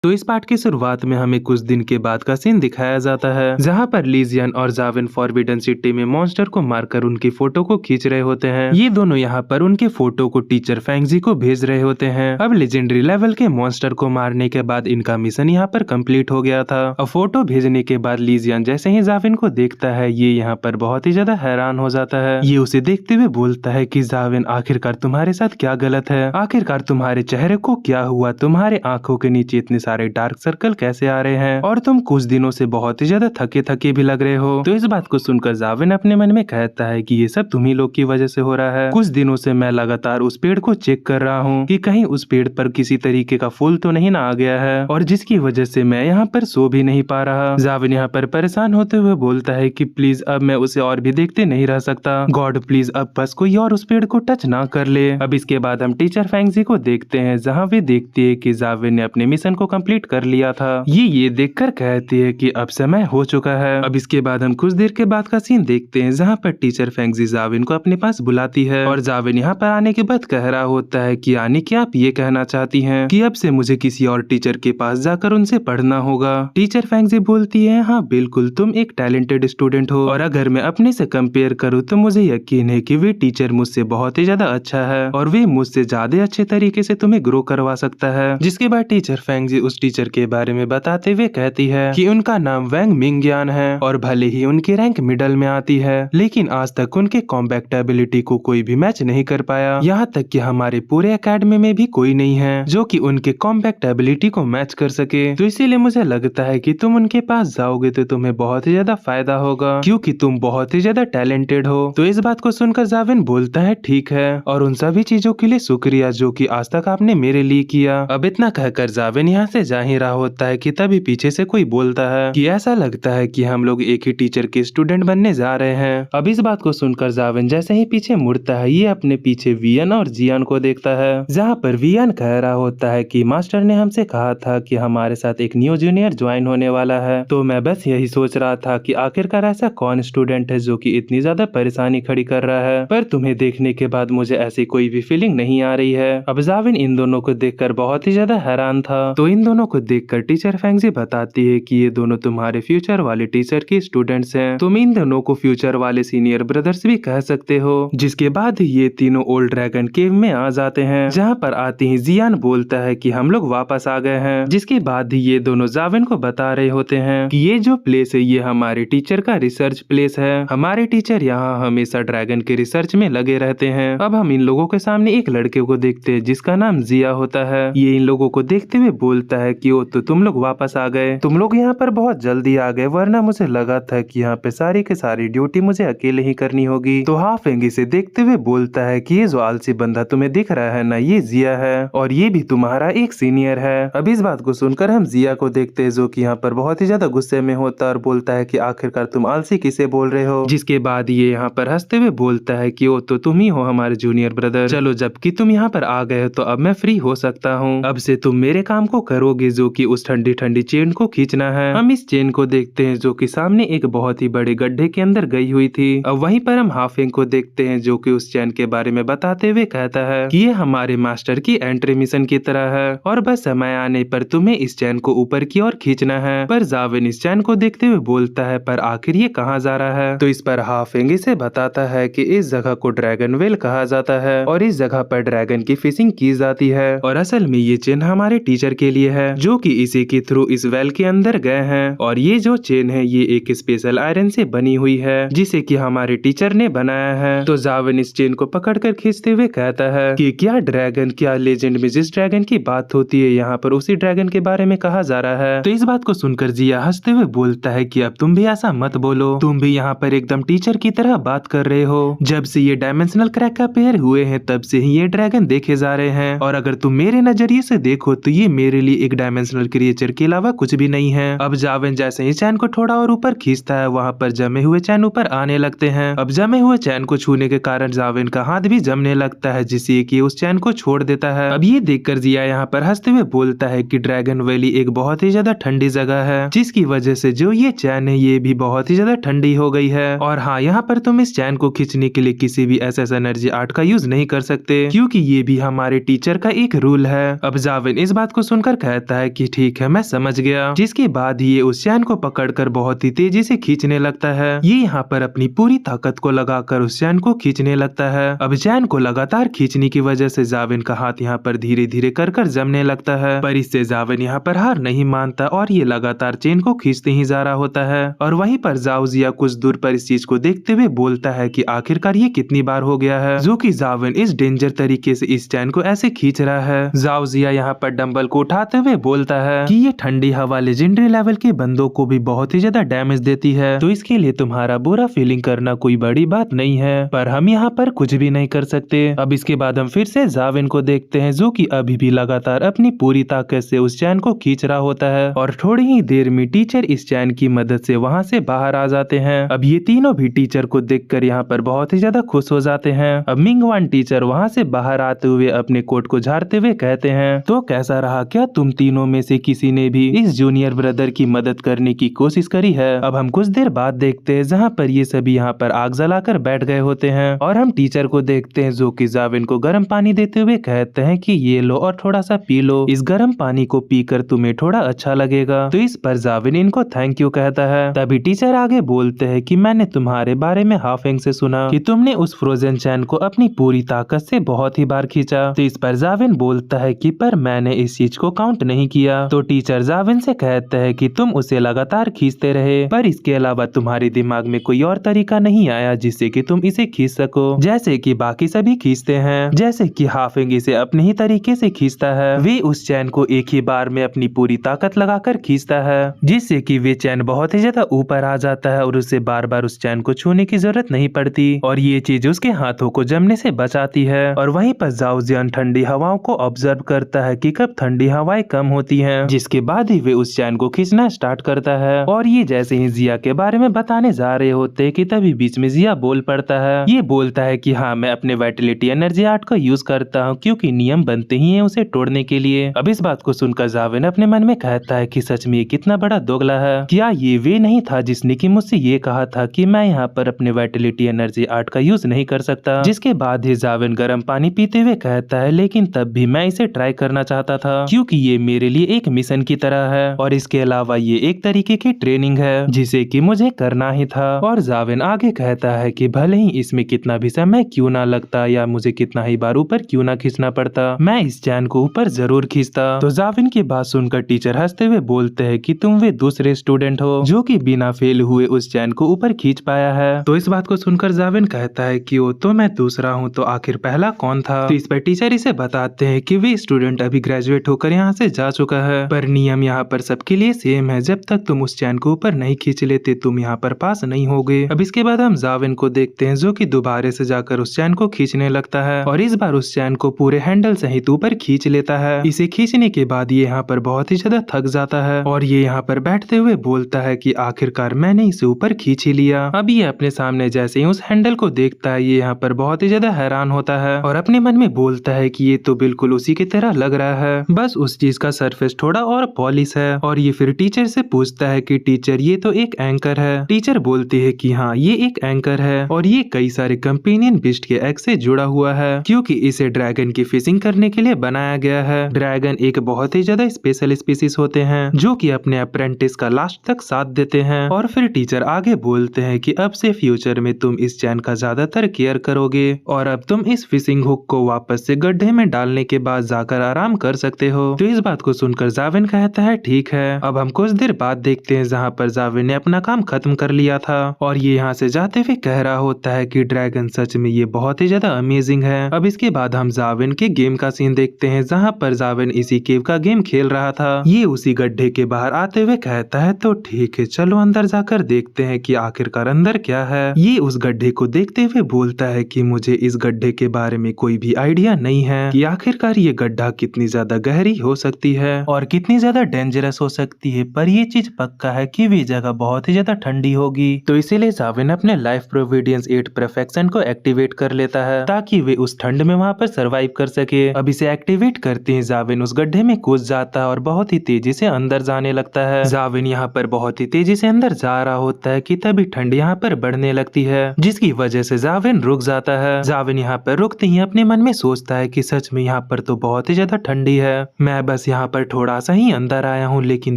तो इस पार्ट की शुरुआत में हमें कुछ दिन के बाद का सीन दिखाया जाता है, जहाँ पर लीजियन और जाविन फॉरबिडन सिटी में मॉन्स्टर को मारकर उनकी फोटो को खींच रहे होते हैं। ये दोनों यहाँ पर उनके फोटो को टीचर फेंगजी को भेज रहे होते हैं। अब लेजेंडरी लेवल के मॉन्स्टर को मारने के बाद इनका मिशन यहाँ पर कंप्लीट हो गया था। अब फोटो भेजने के बाद लीजियन जैसे ही जाविन को देखता है, ये यहाँ पर बहुत ही ज्यादा हैरान हो जाता है। ये उसे देखते हुए बोलता है कि जाविन, आखिरकार तुम्हारे साथ क्या गलत है? आखिरकार तुम्हारे चेहरे को क्या हुआ? तुम्हारे आंखों के नीचे इतने सारे डार्क सर्कल कैसे आ रहे हैं? और तुम कुछ दिनों से बहुत ही ज्यादा थके थके भी लग रहे हो। तो इस बात को सुनकर जाविन अपने मन में कहता है कि ये सब तुम्ही लोग की वजह से हो रहा है। कुछ दिनों से मैं लगातार उस पेड़ को चेक कर रहा हूँ कि कहीं उस पेड़ पर किसी तरीके का फूल तो नहीं ना आ गया है, और जिसकी वजह से मैं यहाँ पर सो भी नहीं पा रहा। जाविन यहाँ पर परेशान होते हुए बोलता है कि प्लीज अब मैं उसे और भी देखते नहीं रह सकता। गॉड प्लीज अब बस कोई और उस पेड़ को टच ना कर ले। अब इसके बाद हम टीचर फेंगजी को देखते हैं, जहाँ वे देखती है कि जाविन ने अपने मिशन को कंप्लीट कर लिया था। ये देखकर कहती है कि अब समय हो चुका है। अब इसके बाद हम कुछ देर के बाद का सीन देखते हैं, जहाँ पर टीचर फेंगजी जाविन को अपने पास बुलाती है, और जाविन यहाँ पर आने के बाद कह रहा होता है कि यानी कि आप ये कहना चाहती हैं कि अब से मुझे किसी और टीचर के पास जाकर उनसे पढ़ना होगा। टीचर फेंगजी बोलती है, हाँ बिल्कुल, तुम एक टैलेंटेड स्टूडेंट हो, और अगर मैं अपने से कंपेयर करूँ तो मुझे यकीन है कि वे टीचर मुझसे बहुत ही ज्यादा अच्छा है, और वे मुझसे ज्यादा अच्छे तरीके से तुम्हें ग्रो करवा सकता है। जिसके बाद टीचर फेंगजी उस टीचर के बारे में बताते हुए कहती है कि उनका नाम वैंग मिंगयान है, और भले ही उनकी रैंक मिडल में आती है, लेकिन आज तक उनके कॉम्बैक्ट एबिलिटी को कोई भी मैच नहीं कर पाया। यहाँ तक कि हमारे पूरे एकेडमी में भी कोई नहीं है जो कि उनके कॉम्बैक्ट एबिलिटी को मैच कर सके। तो इसीलिए मुझे लगता है कि तुम उनके पास जाओगे तो तुम्हें बहुत ही ज्यादा फायदा होगा, क्योंकि तुम बहुत ही ज्यादा टैलेंटेड हो। तो इस बात को सुनकर जाविन बोलता है, ठीक है, और उन सभी चीजों के लिए शुक्रिया जो कि आज तक आपने मेरे लिए किया। अब इतना कहकर जाविन यहाँ से जा ही रहा होता है कि तभी पीछे से कोई बोलता है कि ऐसा लगता है कि हम लोग एक ही टीचर के स्टूडेंट बनने जा रहे हैं। अब इस बात को सुनकर जाविन जैसे ही पीछे मुड़ता है, ये अपने पीछे वियन और जियान को देखता है, जहाँ पर वियन कह रहा होता है कि मास्टर ने हमसे कहा था कि हमारे साथ एक न्यू जूनियर ज्वाइन होने वाला है, तो मैं बस यही सोच रहा था कि आखिरकार ऐसा कौन स्टूडेंट है जो कि इतनी ज्यादा परेशानी खड़ी कर रहा है, पर तुम्हें देखने के बाद मुझे ऐसी कोई भी फीलिंग नहीं आ रही है। अब जाविन इन दोनों को देखकर बहुत ही ज्यादा हैरान था। तो इन दोनों को देखकर टीचर फेंगजी बताती है कि ये दोनों तुम्हारे फ्यूचर वाले टीचर के स्टूडेंट्स हैं। तुम इन दोनों को फ्यूचर वाले सीनियर ब्रदर्स भी कह सकते हो। जिसके बाद ये तीनों ओल्ड ड्रैगन केव में आ जाते हैं, जहाँ पर आते ही जियान बोलता है कि हम लोग वापस आ गए हैं। जिसके बाद ये दोनों जाविन को बता रहे होते हैं कि ये जो प्लेस है ये हमारे टीचर का रिसर्च प्लेस है। हमारे टीचर यहाँ हमेशा ड्रैगन के रिसर्च में लगे रहते हैं। अब हम इन लोगों के सामने एक लड़के को देखते हैं जिसका नाम जिया होता है। ये इन लोगों को देखते हुए बोलता है कि ओ, तो तुम लोग वापस आ गए, तुम लोग यहाँ पर बहुत जल्दी आ गए, वरना मुझे लगा था कि यहाँ पे सारी के सारी ड्यूटी मुझे अकेले ही करनी होगी। तो हाफेंग इसे देखते हुए बोलता है कि ये जो आलसी बंदा तुम्हें दिख रहा है ना, ये जिया है, और ये भी तुम्हारा एक सीनियर है। अब इस बात को सुनकर हम जिया को देखते हैं, जो कि यहाँ पर बहुत ही ज्यादा गुस्से में होता है और बोलता है कि आखिरकार तुम आलसी किसे बोल रहे हो। जिसके बाद ये यहाँ पर हंसते हुए बोलता है कि ओ, तो तुम ही हो हमारे जूनियर ब्रदर। चलो, जबकि तुम यहाँ पर आ गए हो तो अब मैं फ्री हो सकता हूँ। अब से तुम मेरे काम को करोगे, जो कि उस ठंडी ठंडी चेन को खींचना है। हम इस चेन को देखते हैं जो कि सामने एक बहुत ही बड़े गड्ढे के अंदर गई हुई थी। अब वहीं पर हम हाफेंग को देखते हैं जो कि उस चेन के बारे में बताते हुए कहता है कि ये हमारे मास्टर की एंट्री मिशन की तरह है, और बस समय आने पर तुम्हें इस चैन को ऊपर की ओर खींचना है। पर जाविन इस चैन को देखते हुए बोलता है, पर आखिर ये कहाँ जा रहा है? तो इस पर हाफेंग इसे बताता है कि इस जगह को ड्रैगन वेल कहा जाता है, और इस जगह पर ड्रैगन की फिशिंग की जाती है, और असल में ये चेन हमारे टीचर के लिए है जो कि इसी के थ्रू इस वेल के अंदर गए हैं। और ये जो चेन है ये एक स्पेशल आयरन से बनी हुई है जिसे कि हमारे टीचर ने बनाया है। तो जाविन इस चेन को पकड़कर खींचते हुए कहता है कि क्या ड्रैगन, क्या लेजेंड में जिस ड्रैगन की बात होती है यहाँ पर उसी ड्रैगन के बारे में कहा जा रहा है। तो इस बात को सुनकर जिया हंसते हुए बोलता है कि अब तुम भी ऐसा मत बोलो, तुम भी यहाँ पर एकदम टीचर की तरह बात कर रहे हो। जब से ये डायमेंशनल क्रैक का पेयर हुए हैं तब से ही ये ड्रैगन देखे जा रहे हैं, और अगर तुम मेरे नजरिए से देखो तो ये मेरे लिए एक डायमेंशनल क्रिएचर के अलावा कुछ भी नहीं है। अब जाविन जैसे ही चैन को थोड़ा और ऊपर खींचता है, वहाँ पर जमे हुए चैन ऊपर आने लगते हैं। अब जमे हुए चैन को छूने के कारण जाविन का हाथ भी जमने लगता है, जिससे कि उस चैन को छोड़ देता है। अब ये देखकर जिया यहाँ पर हंसते हुए बोलता है कि ड्रैगन वैली एक बहुत ही ज्यादा ठंडी जगह है, जिसकी वजह से जो ये चैन है ये भी बहुत ही ज्यादा ठंडी हो गई है। और हाँ, यहाँ पर तुम इस चैन को खींचने के लिए किसी भी एसएस एनर्जी आर्ट का यूज नहीं कर सकते, क्योंकि ये भी हमारे टीचर का एक रूल है। अब जाविन इस बात को सुनकर कहता है कि ठीक है, मैं समझ गया। जिसके बाद ये उस चैन को पकड़कर बहुत ही तेजी से खींचने लगता है। ये यहाँ पर अपनी पूरी ताकत को लगाकर उस चैन को खींचने लगता है। अब चैन को लगातार खींचने की वजह से जाविन का हाथ यहाँ पर धीरे धीरे कर जमने लगता है, पर इससे जाविन यहाँ पर हार नहीं मानता और ये लगातार चेन को खींचते ही जा रहा होता है। और वहीं पर जाओजिया कुछ दूर पर इस चीज को देखते हुए बोलता है कि आखिरकार ये कितनी बार हो गया है जो कि जाविन इस डेंजर तरीके से इस चैन को ऐसे खींच रहा है। जाओजिया यहाँ पर डंबल को उठाते हुए बोलता है कि ये ठंडी हवा लेजेंडरी लेवल के बंदों को भी बहुत ही ज्यादा डैमेज देती है, तो इसके लिए तुम्हारा बुरा फीलिंग करना कोई बड़ी बात नहीं है, पर हम यहाँ पर कुछ भी नहीं कर सकते। अब इसके बाद हम फिर से जाविन को देखते हैं जो कि अभी भी लगातार अपनी पूरी ताकत से उस चैन को खींच रहा होता है। और थोड़ी ही देर में टीचर इस चैन की मदद से वहाँ से बाहर आ जाते हैं। अब ये तीनों भी टीचर को देखकर यहाँ पर बहुत ही ज्यादा खुश हो जाते हैं। अब मिंगवान टीचर वहाँ से बाहर आते हुए अपने कोट को झाड़ते हुए कहते हैं, तो कैसा रहा, क्या तुम तीनों में से किसी ने भी इस जूनियर ब्रदर की मदद करने की कोशिश करी है? अब हम कुछ देर बाद देखते हैं जहाँ पर ये सभी यहाँ पर आग जलाकर बैठ गए होते हैं और हम टीचर को देखते हैं जो कि जाविन को गर्म पानी देते हुए कहते हैं कि ये लो और थोड़ा सा पी लो, इस गर्म पानी को पीकर तुम्हें थोड़ा अच्छा लगेगा। तो इस पर जाविन इनको थैंक यू कहता है। तभी टीचर आगे बोलते हैं कि मैंने तुम्हारे बारे में हाफिंग से सुना कि तुमने उस फ्रोजन चैन को अपनी पूरी ताकत से बहुत ही बार खींचा। तो इस पर जाविन बोलता है कि पर मैंने इस चीज को काउंट नहीं किया। तो टीचर जाविन से कहते हैं कि तुम उसे लगातार खींचते रहे, पर इसके अलावा तुम्हारे दिमाग में कोई और तरीका नहीं आया जिससे कि तुम इसे खींच सको, जैसे कि बाकी सभी खींचते हैं। जैसे कि हाफिंग इसे अपने ही तरीके से खींचता है, वे उस चैन को एक ही बार में अपनी पूरी ताकत लगाकर खींचता है जिससे कि वे चैन बहुत ही ज्यादा ऊपर आ जाता है और उसे बार बार उस चैन को छूने की जरूरत नहीं पड़ती और ये चीज उसके हाथों को जमने से बचाती है। और वहीं पर जाओजियन ठंडी हवाओं को ऑब्जर्व करता है कि कब ठंडी हवाएं कम होती हैं, जिसके बाद ही वे उस चैन को खींचना स्टार्ट करता है। और ये जैसे ही जिया के बारे में बताने जा रहे होते हैं कि तभी बीच में जिया बोल पड़ता है। ये बोलता है कि हाँ, मैं अपने वाइटलिटी एनर्जी आर्ट का यूज करता हूँ क्योंकि नियम बनते ही हैं उसे तोड़ने के लिए। अब इस बात को सुनकर जाविन अपने मन में कहता है कि सच में ये कितना बड़ा दोगला है, क्या ये वे नहीं था जिसने कि मुझसे ये कहा था कि मैं यहाँ पर अपने वाइटलिटी एनर्जी आर्ट का यूज नहीं कर सकता। जिसके बाद ही जाविन गर्म पानी पीते हुए कहता है लेकिन तब भी मैं इसे ट्राई करना चाहता था क्योंकि ये मेरे लिए एक मिशन की तरह है और इसके अलावा ये एक तरीके की ट्रेनिंग है जिसे कि मुझे करना ही था। और जाविन आगे कहता है कि भले ही इसमें कितना भी समय क्यों ना लगता या मुझे कितना ही बार ऊपर क्यों ना खींचना पड़ता, मैं इस चैन को ऊपर जरूर खींचता। तो जाविन की बात सुनकर टीचर हंसते हुए बोलते हैं कि तुम वे दूसरे स्टूडेंट हो जो कि बिना फेल हुए उस चैन को ऊपर खींच पाया है। तो इस बात को सुनकर जाविन कहता है कि वो तो मैं दूसरा हूँ, तो आखिर पहला कौन था? तो इस पर टीचर इसे बताते हैं कि वे स्टूडेंट अभी ग्रेजुएट होकर यहाँ से जा चुका है, पर नियम यहाँ पर सबके लिए सेम है, जब तक तुम उस चैन को ऊपर नहीं खींच लेते तुम यहाँ पर पास नहीं होगे। अब इसके बाद हम जाविन को देखते हैं जो कि दोबारा से जाकर उस चैन को खींचने लगता है और इस बार उस चैन को पूरे हैंडल सहित ऊपर खींच लेता है। इसे खींचने के बाद ये यहाँ पर बहुत ही ज्यादा थक जाता है और ये यहाँ पर बैठते हुए बोलता है कि आखिरकार मैंने इसे ऊपर खींच ही लिया। अब ये अपने सामने जैसे ही उस हैंडल को देखता है ये यहाँ पर बहुत ही ज्यादा हैरान होता है और अपने मन में बोलता है कि ये तो बिल्कुल उसी की तरह लग रहा है, बस उस चीज का सरफेस थोड़ा और पॉलिश है। और ये फिर टीचर से पूछता है कि टीचर ये तो एक एंकर है। टीचर बोलती है कि हाँ, ये एक एंकर है और ये कई सारे कंपेनियन बिस्ट के एग से जुड़ा हुआ है क्योंकि इसे ड्रैगन की फिशिंग करने के लिए बनाया गया है। ड्रैगन एक बहुत ही ज्यादा स्पेशल स्पीसीज होते हैं जो कि अपने अप्रेंटिस का लास्ट तक साथ देते हैं। और फिर टीचर आगे बोलते हैं कि अब से फ्यूचर में तुम इस चैन का ज्यादातर केयर करोगे और अब तुम इस फिशिंग हुक को वापस से गड्ढे में डालने के बाद जाकर आराम कर सकते हो। तो इस बात को सुनकर जाविन कहता है ठीक है। अब हम कुछ देर बाद देखते हैं जहाँ पर जाविन ने अपना काम खत्म कर लिया था और ये यहाँ से जाते हुए कह रहा होता है कि ड्रैगन सच में ये बहुत ही ज्यादा अमेजिंग है। अब इसके बाद हम जाविन के गेम का सीन देखते हैं जहाँ पर जाविन इसी केव का गेम खेल रहा था। ये उसी गड्ढे के बाहर आते हुए कहता है तो ठीक है, चलो अंदर जाकर देखते हैं कि आखिरकार अंदर क्या है। ये उस गड्ढे को देखते हुए बोलता है कि मुझे इस गड्ढे के बारे में कोई भी आइडिया नहीं है कि आखिरकार ये गड्ढा कितनी ज्यादा गहरी हो सकती है और कितनी ज्यादा डेंजरस हो सकती है, पर ये चीज पक्का है कि वे जगह बहुत ही ज्यादा ठंडी होगी। तो इसीलिए जाविन अपने लाइफ प्रोविडेंस 8 परफेक्शन को एक्टिवेट कर लेता है ताकि वे उस ठंड में वहाँ पर सरवाइव कर सके। अब इसे एक्टिवेट करते ही जाविन उस गड्ढे में कूद जाता है और बहुत ही तेजी से अंदर जाने लगता है। जाविन यहाँ पर बहुत ही तेजी से अंदर जा रहा होता है कि तभी ठंड यहाँ पर बढ़ने लगती है जिसकी वजह से जाविन रुक जाता है। जाविन यहाँ पर रुकते ही अपने मन में सोचता है कि सच में यहाँ पर तो बहुत ही ज्यादा ठंडी है, मैं बस बस यहाँ पर थोड़ा सा ही अंदर आया हूँ, लेकिन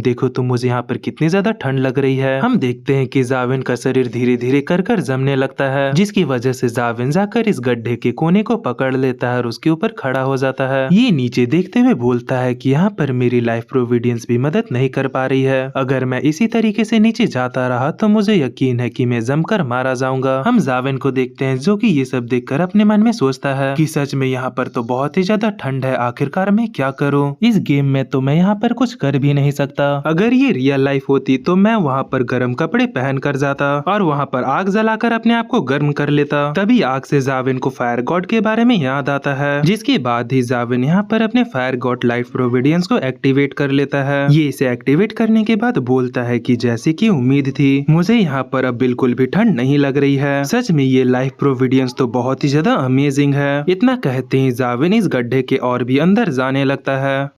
देखो तुम मुझे यहाँ पर कितनी ज्यादा ठंड लग रही है। हम देखते हैं कि जाविन का शरीर धीरे धीरे कर जमने लगता है, जिसकी वजह से जाविन जाकर इस गड्ढे के कोने को पकड़ लेता है और उसके ऊपर खड़ा हो जाता है। ये नीचे देखते हुए बोलता है कि यहाँ पर मेरी लाइफ प्रोविडेंस भी मदद नहीं कर पा रही है। अगर मैं इसी तरीके से नीचे जाता रहा तो मुझे यकीन है कि मैं जमकर मारा जाऊंगा। हम जाविन को देखते हैं जो कि ये सब देखकर अपने मन में सोचता है कि सच में यहाँ पर तो बहुत ही ज्यादा ठंड है, आखिरकार मैं क्या करूँ। इस गेम में तो मैं यहाँ पर कुछ कर भी नहीं सकता। अगर ये रियल लाइफ होती तो मैं वहाँ पर गर्म कपड़े पहन कर जाता और वहाँ पर आग जलाकर अपने आप को गर्म कर लेता। तभी आग से जाविन को फायर गॉड के बारे में याद आता है, जिसके बाद ही जाविन यहाँ पर अपने फायर गॉड लाइफ प्रोविडेंस को एक्टिवेट कर लेता है। ये इसे एक्टिवेट करने के बाद बोलता है कि जैसे कि उम्मीद थी, मुझे यहाँ पर अब बिल्कुल भी ठंड नहीं लग रही है। सच में ये लाइफ प्रोविडेंस तो बहुत ही ज्यादा अमेजिंग है। इतना कहते ही जाविन इस गड्ढे के और भी अंदर जाने लगता है।